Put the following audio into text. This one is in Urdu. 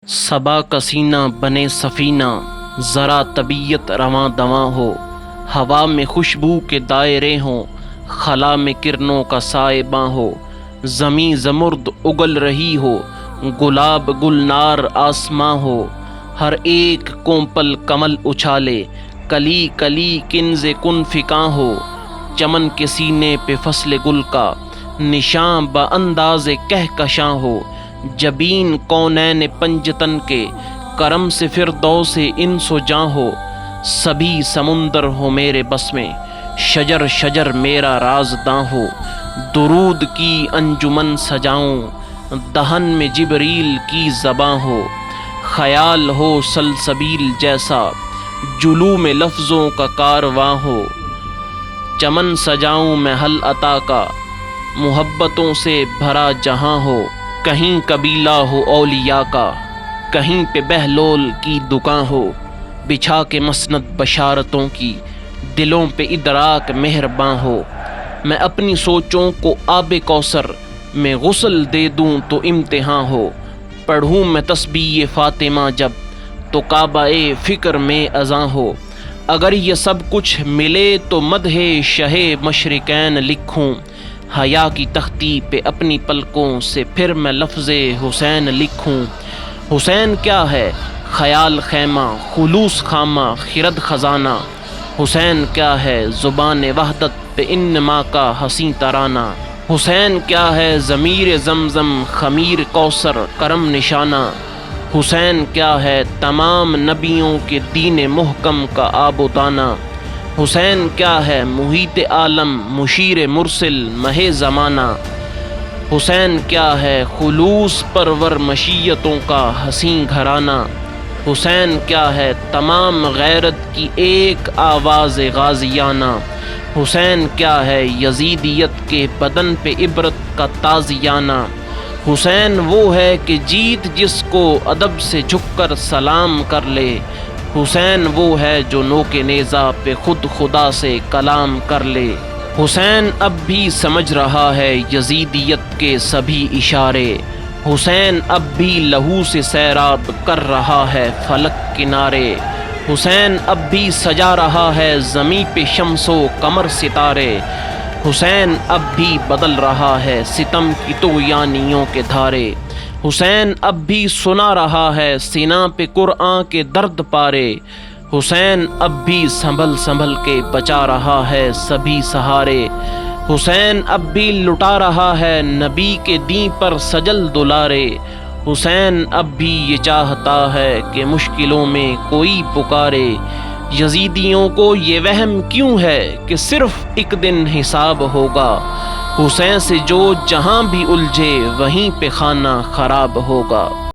صبا کا سینہ بنے سفینہ، ذرا طبیعت رواں دواں ہو، ہوا میں خوشبو کے دائرے ہوں، خلا میں کرنوں کا سائباں ہو، زمیں زمرد اگل رہی ہو، گلاب گلنار آسماں ہو، ہر ایک کونپل کمل اچھالے، کلی کلی کنز کن فکاں ہو، چمن کے سینے پہ فصل گل کا نشاں با انداز کہکشاں ہو، جبین کونین پنجتن کے کرم سے فردوس انس و جاں ہو، سبھی سمندر ہو میرے بس میں، شجر شجر میرا رازداں ہو، درود کی انجمن سجاؤں، دہن میں جبریل کی زباں ہو، خیال ہو سلسبیل جیسا، جلوم میں لفظوں کا کارواں ہو، چمن سجاؤں میں حل عطا کا، محبتوں سے بھرا جہاں ہو، کہیں قبیلہ ہو اولیاء کا، کہیں پہ بہلول کی دکان ہو، بچھا کے مسند بشارتوں کی، دلوں پہ ادراک مہرباں ہو، میں اپنی سوچوں کو آب کوثر میں غسل دے دوں تو امتحاں ہو، پڑھوں میں تسبیح فاطمہ جب تو کعبہ فکر میں اذاں ہو، اگر یہ سب کچھ ملے تو مدح شہ مشرقین لکھوں، حیا کی تختی پہ اپنی پلکوں سے پھر میں لفظ حسین لکھوں، حسین کیا ہے خیال خیمہ، خلوص خامہ، خرد خزانہ، حسین کیا ہے زبان وحدت پہ انما کا حسیں ترانہ، حسین کیا ہے ضمیر زمزم، خمیر کوثر، کرم نشانہ، حسین کیا ہے تمام نبیوں کے دین محکم کا آب و دانہ، حسین کیا ہے محیط عالم، مشیر مرسل، مہ زمانہ، حسین کیا ہے خلوص پرور مشیتوں کا حسین گھرانہ، حسین کیا ہے تمام غیرت کی ایک آواز غازیانہ، حسین کیا ہے یزیدیت کے بدن پہ عبرت کا تازیانہ، حسین وہ ہے کہ جیت جس کو ادب سے جھک کر سلام کر لے، حسین وہ ہے جو نوک نیزہ پہ خود خدا سے کلام کر لے، حسین اب بھی سمجھ رہا ہے یزیدیت کے سبھی اشارے، حسین اب بھی لہو سے سیراب کر رہا ہے فلک کنارے، حسین اب بھی سجا رہا ہے زمیں پہ شمس و قمر ستارے، حسین اب بھی بدل رہا ہے ستم کی طغیانیوں کے دھارے، حسین اب بھی سنا رہا ہے سینہ پہ قرآن کے درد پارے، حسین اب بھی سنبھل سنبھل کے بچا رہا ہے سبھی سہارے، حسین اب بھی لٹا رہا ہے نبی کے دین پر سجل دلارے، حسین اب بھی یہ چاہتا ہے کہ مشکلوں میں کوئی پکارے، یزیدیوں کو یہ وہم کیوں ہے کہ صرف ایک دن حساب ہوگا، حسین سے جو جہاں بھی الجھے وہیں پہ خانہ خراب ہوگا۔